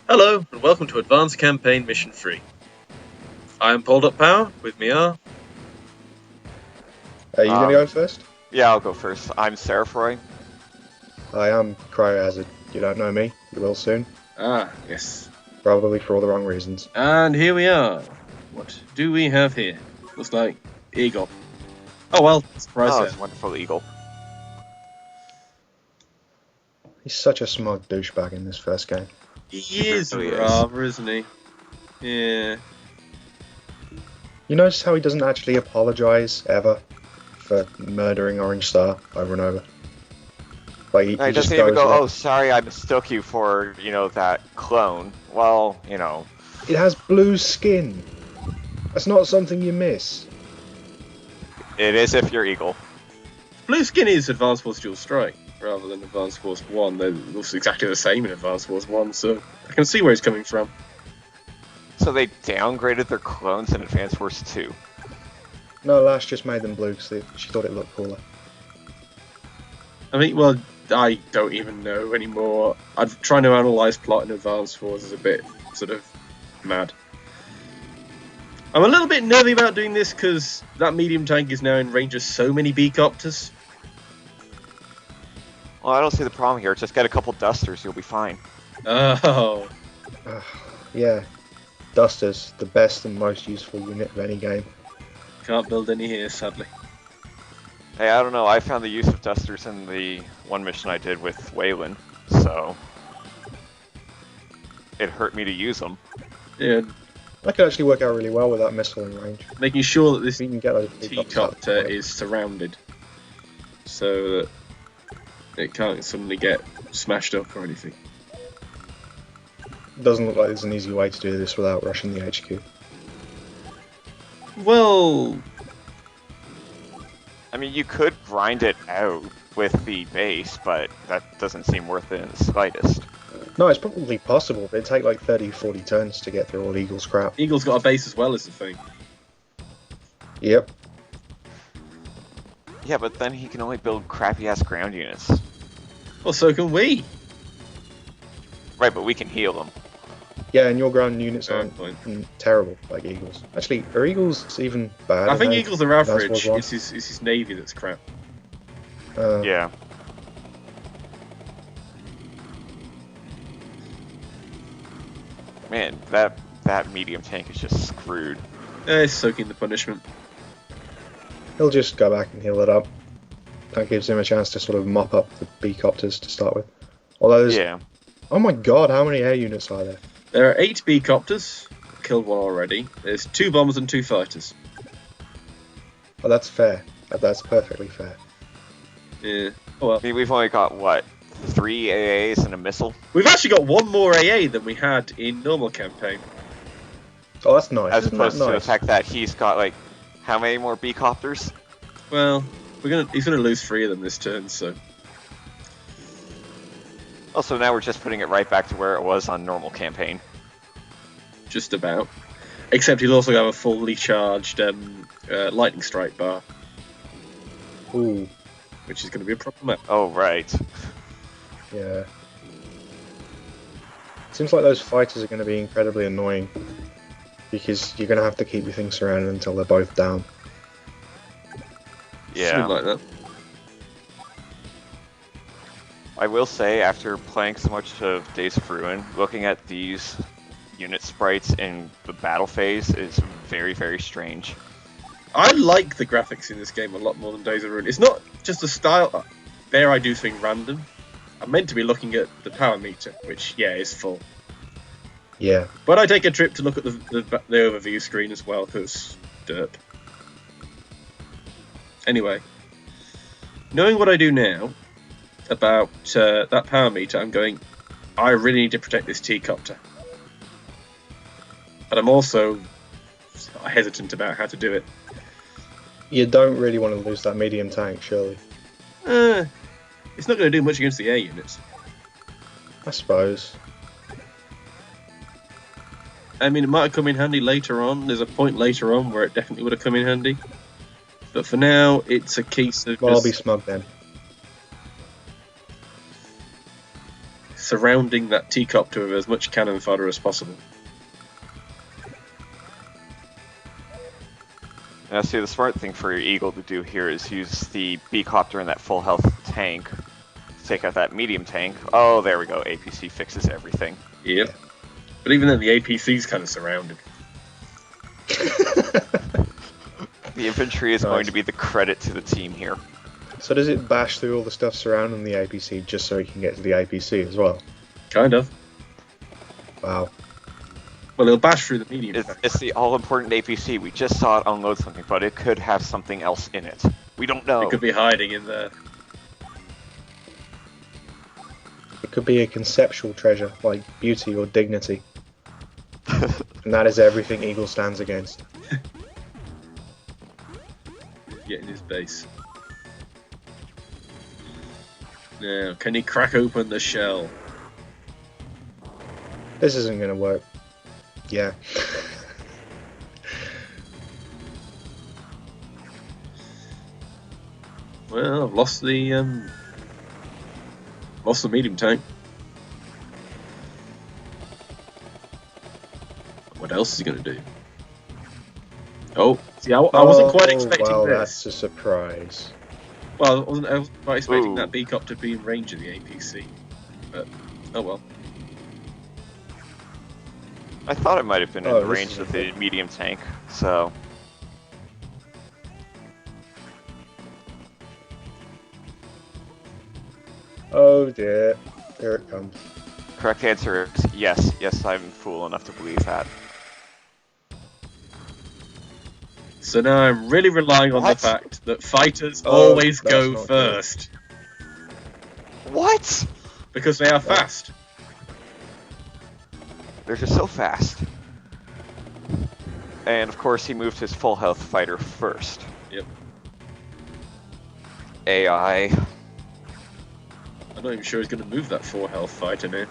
Hello, and welcome to Advanced Campaign Mission 3. I am Pulled Up Power, with me are... Are you gonna go first? Yeah, I'll go first. I'm Seraphroy. I am Cryohazard. You don't know me, you will soon. Ah, yes. Probably for all the wrong reasons. And here we are. What do we have here? Looks like Eagle. Oh well, surprise Oh, there. it's a wonderful eagle. He's such a smug douchebag in this first game. He is really is. rather, isn't he? Yeah. You notice how he doesn't actually apologise ever for murdering Orange Star over and over? Like, he He just doesn't even goes go, like, oh, sorry, I mistook you for, that clone. Well, It has blue skin. That's not something you miss. it is if you're eagle. Blue Skin is Advanced Force Dual Strike, rather than Advanced Force 1. It looks exactly the same in Advanced Force 1, so I can see where he's coming from. So they downgraded their clones in Advanced Force 2. No, Lash just made them blue because she thought it looked cooler. I mean, well, I don't even know anymore. I'm trying to analyse plot in Advanced Force is a bit, sort of, mad. I'm a little bit nervy about doing this because that medium tank is now in range of so many B-copters. Well, I don't see the problem here. Just get a couple dusters, you'll be fine. Oh. Yeah, Dusters, the best and most useful unit of any game. Can't build any here, sadly. Hey, I don't know. I found the use of dusters in the one mission I did with Waylon, so it hurt me to use them. Yeah, That could actually work out really well with that missile in range. making sure that this We can get those big T-copter is surrounded so that it can't suddenly get smashed up or anything. Doesn't look like there's an easy way to do this without rushing the HQ. Well, I mean, you could grind it out with the base, but that doesn't seem worth it in the slightest. No, it's probably possible, but it'd take like 30-40 turns to get through all Eagle's crap. Eagle's got a base as well as the thing. Yep. Yeah, but then he can only build crappy-ass ground units. Well, so can we. Right, but we can heal them. Yeah, and your ground units Fair aren't point. terrible like Eagles. Actually, are Eagles even bad? I think they? Eagles are That's average. what's wrong. It's his navy that's crap. Yeah. Man, that medium tank is just screwed. It's soaking the punishment. He'll just go back and heal it up. That gives him a chance to sort of mop up the B-copters to start with. Although there's... Yeah. Oh my god, how many air units are there? There are 8 B-copters. Killed one already. There's 2 bombers and 2 fighters. Oh, that's fair. That's perfectly fair. Yeah. Oh well. I mean, we've only got, what, 3 AAs and a missile? We've actually got one more AA than we had in normal campaign. Oh, that's nice. As Isn't that opposed to the nice? fact that he's got, like, how many more B-copters? Well, he's gonna lose 3 of them this turn, so Also, now we're just putting it right back to where it was on normal campaign. just about. Except he'll also have a fully charged lightning strike bar, Ooh, which is going to be a problem. Oh, right. yeah. Seems like those fighters are going to be incredibly annoying. Because you're going to have to keep your things surrounded until they're both down. Yeah. Something like that. I will say, after playing so much of Days of Ruin, looking at these unit sprites in the battle phase is very, very strange. I like the graphics in this game a lot more than Days of Ruin. It's not just a style. There I do things random. I'm meant to be looking at the power meter, which, yeah, is full. Yeah. But I take a trip to look at the overview screen as well, because derp. Anyway, knowing what I do now about that power meter, I'm going, I really need to protect this T-copter. But I'm also hesitant about how to do it. You don't really want to lose that medium tank, surely. It's not going to do much against the air units. I suppose. I mean, it might have come in handy later on. There's a point later on where it definitely would have come in handy. But for now, it's a case of Well, I'll be just smug then. surrounding that teacopter with as much cannon fodder as possible. Now, see, the smart thing for your Eagle to do here is use the B-copter and that full health tank to take out that medium tank. Oh, there we go. APC fixes everything. Yep. But even then, the APC's kind of surrounded. The infantry is going to be the credit to the team here. So does it bash through all the stuff surrounding the APC just so it can get to the APC as well? Kind of. Wow. Well, it'll bash through the medium. It's the all-important APC. We just saw it unload something, but it could have something else in it. We don't know. It could be hiding in there. It could be a conceptual treasure, like beauty or dignity. And that is everything Eagle stands against. Get in his base. Now, can he crack open the shell? This isn't going to work. Yeah. Well, I've lost the medium tank. What else is he going to do? Oh, see, I wasn't quite expecting well, this. That's a surprise. Well, I wasn't quite expecting that B-cop to be in range of the APC. But, oh well. I thought it might have been in range of the medium tank, so... Oh dear, here it comes. Correct answer is yes. Yes, I'm fool enough to believe that. So now I'm really relying on What? the fact that fighters always that's go not first. What? Because they are fast. They're just so fast. And of course he moved his full health fighter first. Yep. AI. I'm not even sure he's going to move that 4 health fighter now.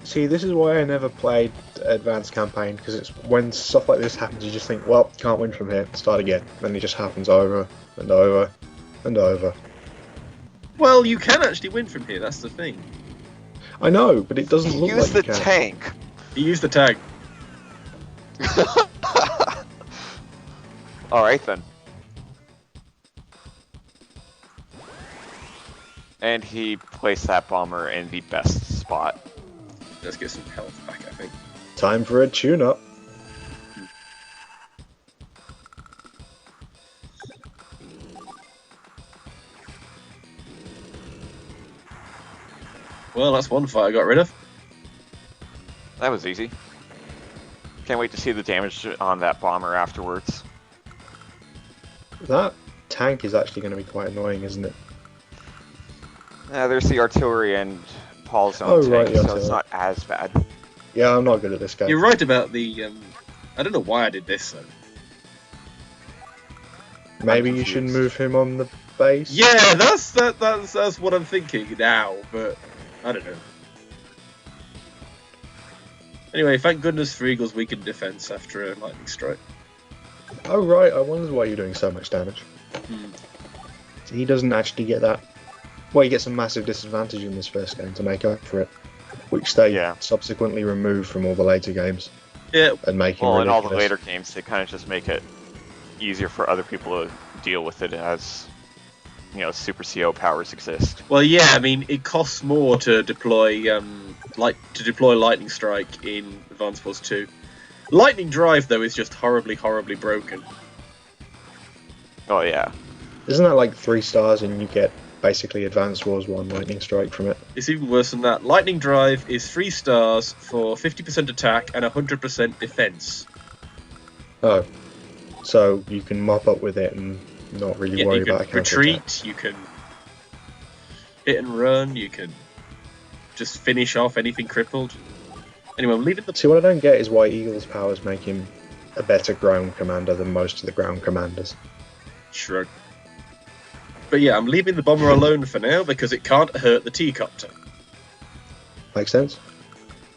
See, this is why I never played Advanced Campaign, because it's when stuff like this happens, you just think, well, can't win from here, start again. Then it just happens over and over and over. Well, you can actually win from here, that's the thing. I know, but it doesn't look Use like the you can. tank. He used the tag. Alright then. And he placed that bomber in the best spot. Let's get some health back, I think. Time for a tune-up. Well, that's one fight I got rid of. That was easy. Can't wait to see the damage on that bomber afterwards. That tank is actually going to be quite annoying, isn't it? There's the artillery and Paul's own Oh, tank, right, the so it's artillery. not as bad. Yeah, I'm not good at this game. You're right about the... I don't know why I did this, though. Maybe I'm you should confused. move him on the base? Yeah, that's what I'm thinking now, but I don't know. Anyway, thank goodness for Eagle's weakened defense after a lightning strike. Oh, right, I wondered why you're doing so much damage. So he doesn't actually get that. Well, he gets a massive disadvantage in this first game to make up for it, which they subsequently remove from all the later games. Yeah. And make him Well, in all the ridiculous. later games, they kind of just make it easier for other people to deal with it as, you know, Super CO powers exist. Well, yeah, I mean, it costs more to deploy lightning strike in Advance Wars 2. Lightning drive though is just horribly, horribly broken. Oh yeah. Isn't that like 3 stars and you get basically Advanced Wars 1 lightning strike from it? It's even worse than that. Lightning drive is 3 stars for 50% attack and 100% defense. Oh, so you can mop up with it and not really Yeah, worry you can about a retreat, you can hit and run, you can just finish off anything crippled. Anyway, I'm leaving the... See, what I don't get is why Eagle's powers make him a better ground commander than most of the ground commanders. Shrug. But yeah, I'm leaving the bomber alone for now because it can't hurt the T-copter. Makes sense?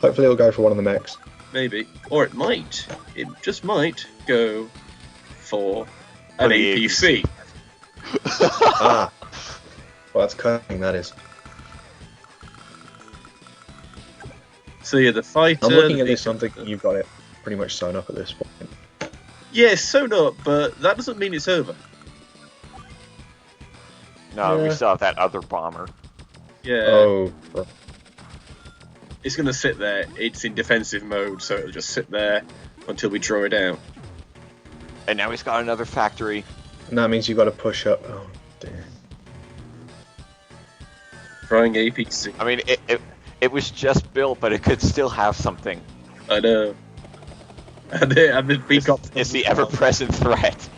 Hopefully it'll go for one of the mechs. Maybe. Or it might. It just might go for an the APC. Ah! Well, that's cunning, that is. So yeah, the fighter. I'm looking the at this, beacon- I'm thinking you've got it pretty much sewn up at this point. Yeah, it's sewn up, but that doesn't mean it's over. No, we Yeah. still have that other bomber. Yeah. Oh, It's going to sit there. It's in defensive mode, so it'll just sit there until we draw it out. And now he's got another factory. and that means you've got to push up. Oh, dear. Trying APC. I mean, it was just built, but it could still have something. I know. And the beacon. It's the ever-present threat.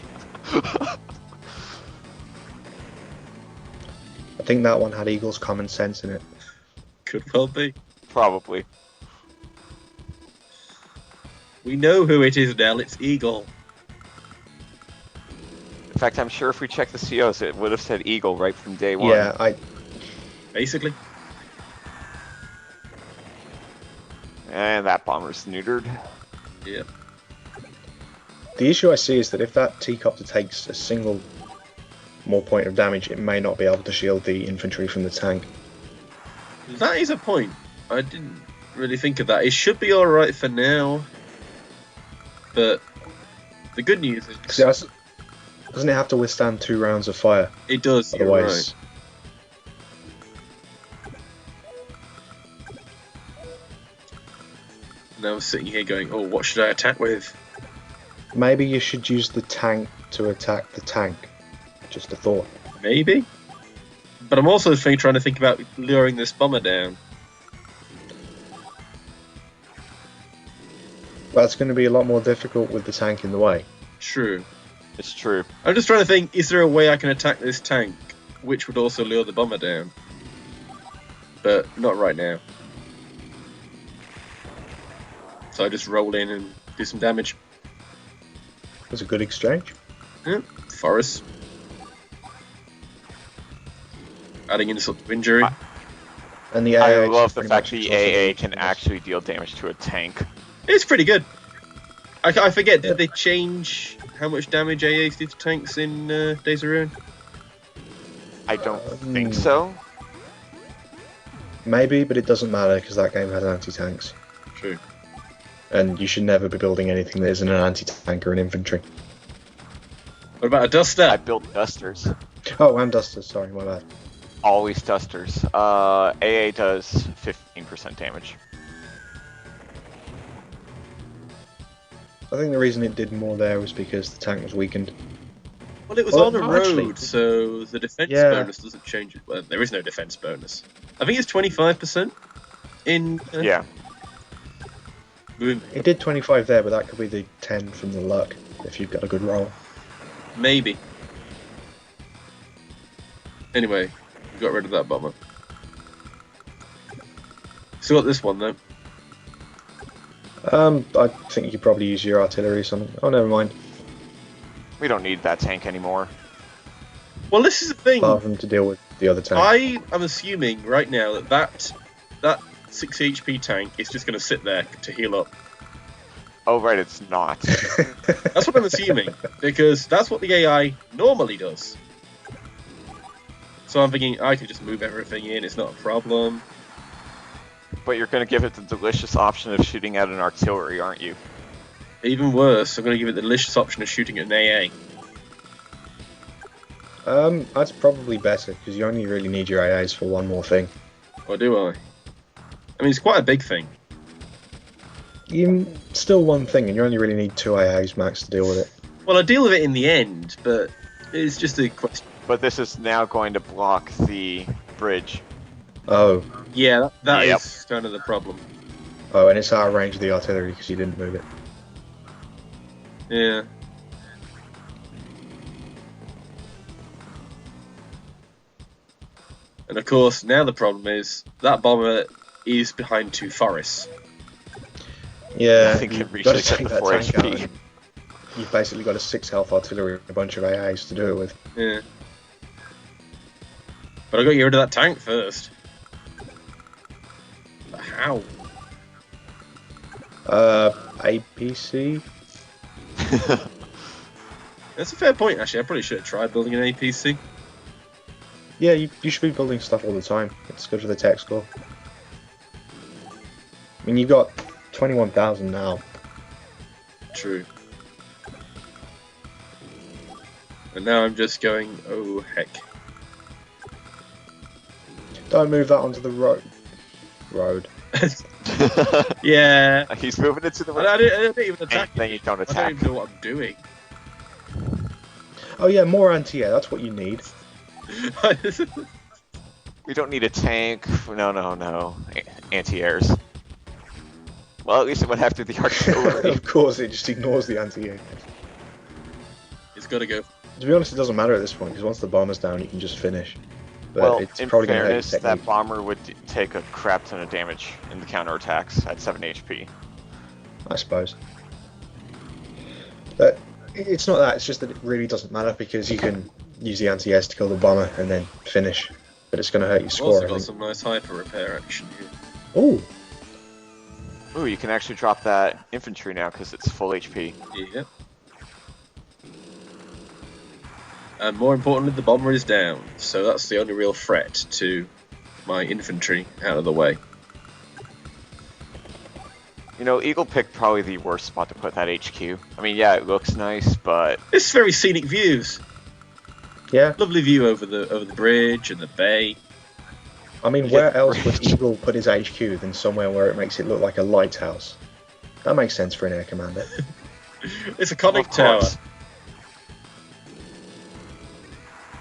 I think that one had Eagle's common sense in it. Could well be. Probably. We know who it is, Nell. It's Eagle. In fact, I'm sure if we checked the COs, it would have said Eagle right from day one. Yeah, Basically. And that bomber's neutered. Yeah. the issue I see is that if that T-Copter takes a single more point of damage, it may not be able to shield the infantry from the tank. That is a point. I didn't really think of that. It should be alright for now. But the good news is... 'Cause doesn't it have to withstand 2 rounds of fire? It does, you're Otherwise, right. And I was sitting here going, oh, what should I attack with? maybe you should use the tank to attack the tank. Just a thought. Maybe? But I'm also trying to think about luring this bomber down. That's going to be a lot more difficult with the tank in the way. True. It's true. I'm just trying to think, is there a way I can attack this tank which would also lure the bomber down? But not right now. So I just roll in and do some damage. That's a good exchange. Yeah, Forest. Adding insult to injury. And the I AA love the pretty fact much the exhausted AA the can weakness. actually deal damage to a tank. It's pretty good. I forget, did they change how much damage AAs do to tanks in Days of Ruin? I don't think so. Maybe, but it doesn't matter because that game has anti-tanks. True. And you should never be building anything that isn't an anti-tank or an infantry. What about a duster? I built dusters. Oh, and dusters, sorry, my bad. Always dusters. AA does 15% damage. I think the reason it did more there was because the tank was weakened. Well, it was Well, on a no, road, actually- so the defense Yeah. bonus doesn't change it. Well, there is no defense bonus. I think it's 25% in... Yeah. It did 25 there, but that could be the 10 from the luck if you've got a good roll. Maybe. Anyway, we got rid of that bomber. Still got this one, though. I think you could probably use your artillery or something. Oh, never mind. We don't need that tank anymore. Well, this is the thing. Apart from to deal with the other tank. I am assuming right now that 6 HP tank is just going to sit there to heal up. Oh, right, it's not. That's what I'm assuming, because that's what the AI normally does. So I'm thinking I can just move everything in, it's not a problem. But you're going to give it the delicious option of shooting at an artillery, aren't you? Even worse, I'm going to give it the delicious option of shooting at an AA. That's probably better, because you only really need your AAs for one more thing. Or do I? I mean, it's quite a big thing. Still one thing, and you only really need 2 AAs max to deal with it. Well, I deal with it in the end, but it's just a question. But this is now going to block the bridge. Oh, Yeah, that Yep. is kind of the problem. and it's out of range of the artillery because you didn't move it. Yeah. And of course, now the problem is that bomber is behind 2 forests. Yeah, I think it you've reaches got to at take the that 4 tank out. HP. And you've basically got a 6 health artillery and a bunch of AAs to do it with. Yeah. But I got to get rid of that tank first. But how? APC? That's a fair point, actually. I probably should have tried building an APC. Yeah, you should be building stuff all the time. It's good for the tech score. I mean, you've got 21,000 now. True. And now I'm just going, oh heck. Don't move that onto the road. Yeah. He's moving it to the I right. don't even attack. Then you don't I attack. don't even know what I'm doing. Oh yeah, more anti-air, that's what you need. We don't need a tank. No. Anti-airs. Well, at least it would have to the artillery. Of course, it just ignores the anti-air. It's got to go. To be honest, it doesn't matter at this point, because once the bomber's down, you can just finish. But Well, it's in probably going to fairness, hurt your that technique. bomber would take a crap ton of damage in the counterattacks at 7 HP. I suppose. But it's not that, it's just that it really doesn't matter, because you can use the anti-airs to kill the bomber and then finish. But it's going to hurt your I've score, also I got think. some nice hyper repair action here. Ooh, Ooh, you can actually drop that infantry now because it's full HP. Yeah. And more importantly, the bomber is down, so that's the only real threat to my infantry out of the way. You know, Eagle picked probably the worst spot to put that HQ. I mean, yeah, it looks nice, but It's very scenic views. yeah. Lovely view over the bridge and the bay. I mean, Yeah, where else would bridge. Eagle put his HQ than somewhere where it makes it look like a lighthouse? That makes sense for an air commander. It's a conic of tower. course.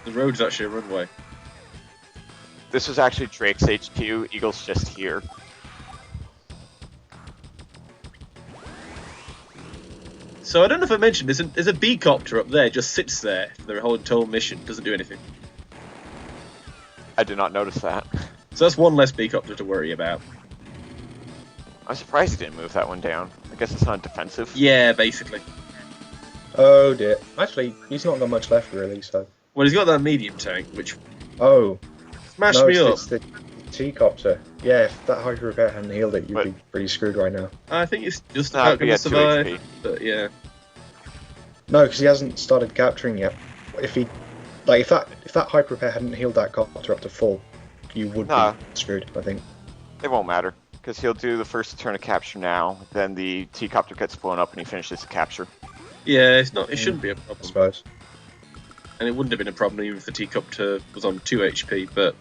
The road's actually a runway. This was actually Drake's HQ. Eagle's just here. So I don't know if I mentioned, there's a B-copter up there, just sits there for the whole entire mission, doesn't do anything. I did not notice that. So that's one less B-copter to worry about. I'm surprised he didn't move that one down. I guess it's not defensive. Yeah, basically. Oh dear. Actually, he's not got much left really, so... Well, he's got that medium tank, which Oh, smashed no, me up. it's the T-copter. Yeah, if that hyper repair hadn't healed it, you'd But- be pretty screwed right now. I think it's just No, about he going to had 2 survive. HP. But yeah. No, because he hasn't started capturing yet. If he... Like, if that hyper repair hadn't healed that copter up to full, you would Nah. be screwed, I think. It won't matter, because he'll do the first turn of capture now, then the T-copter gets blown up and he finishes the capture. Yeah, it's not. It shouldn't be a I problem. suppose. And it wouldn't have been a problem even if the T-copter was on 2 HP, but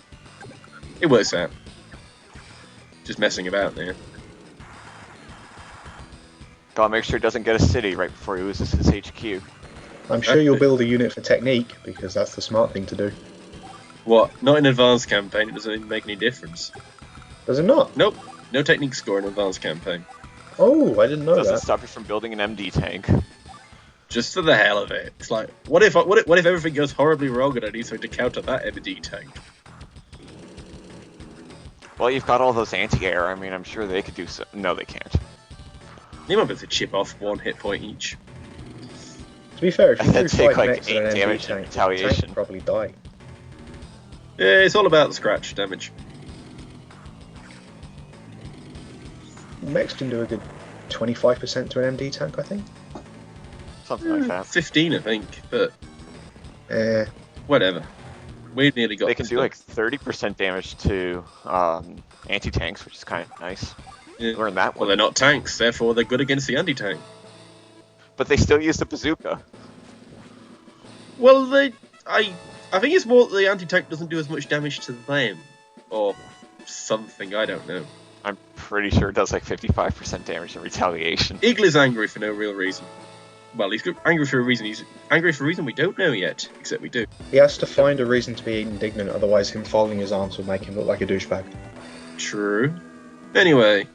it works out. Just messing about there. Gotta make sure he doesn't get a city right before he loses his HQ. I'm sure you'll build a unit for technique, because that's the smart thing to do. What? Not in advanced campaign, it doesn't even make any difference. Does it not? Nope. No technique score in advanced campaign. Oh, I didn't know Doesn't that. stop you from building an MD tank. Just for the hell of it. It's like, what if everything goes horribly wrong and I need something to counter that MD tank? Well, you've got all those anti-air. I mean, I'm sure they could do so. No, they can't. You might be able to chip off 1 hit point each. To be fair, if you That'd threw take, 5 like, next to 8 an MD damage in tank, the retaliation. tank would probably die. Yeah, it's all about the scratch damage. Mechs can do a good 25% to an MD tank, I think. Something like that. 15, I think, but Eh, whatever. We nearly got They can this do done. like 30% damage to anti-tanks, which is kind of nice. Yeah. Learn that Well, one. they're not tanks, therefore they're good against the anti-tank. But they still use the bazooka. Well, I think it's more that the anti-tank doesn't do as much damage to them. Or something, I don't know. I'm pretty sure it does like 55% damage in retaliation. Eagle is angry for no real reason. Well, he's angry for a reason. He's angry for a reason we don't know yet, except we do. he has to find a reason to be indignant, otherwise him folding his arms will make him look like a douchebag. True. Anyway,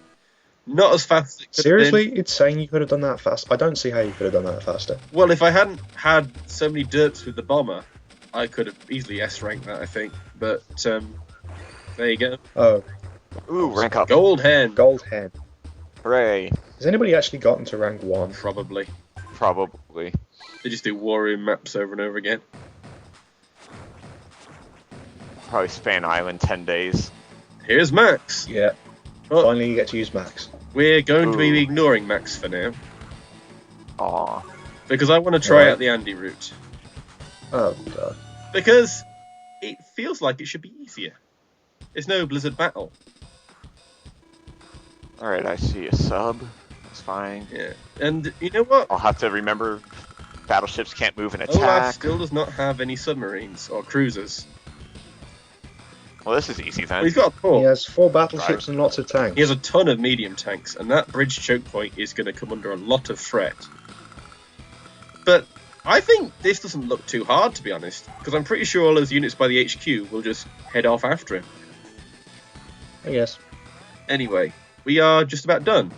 not as fast as it could have Seriously? been. It's saying you could have done that fast? I don't see how you could have done that faster. Well, if I hadn't had so many derps with the bomber, I could have easily S-ranked that, I think. But, there you go. Oh, Ooh, rank up. Gold hen. gold hen. Hooray. Has anybody actually gotten to rank 1? Probably. Probably. They just do war room maps over and over again. Probably span island 10 days. Here's Max. Yeah. Oh, Finally you get to use Max. we're going to Ooh. be ignoring Max for now. Aw. Because I want to try Right. out the Andy route. Oh, God. Because it feels like it should be easier. It's no Blizzard battle. Alright, I see a sub. That's fine. Yeah. And you know what? I'll have to remember battleships can't move and Olaf attack. still does not have any submarines or cruisers. Well, this is easy Well, then. he's got a port. He has 4 battleships and lots of tanks. He has a ton of medium tanks, and that bridge choke point is going to come under a lot of threat. But I think this doesn't look too hard, to be honest, because I'm pretty sure all those units by the HQ will just head off after him. I guess. Anyway, we are just about done.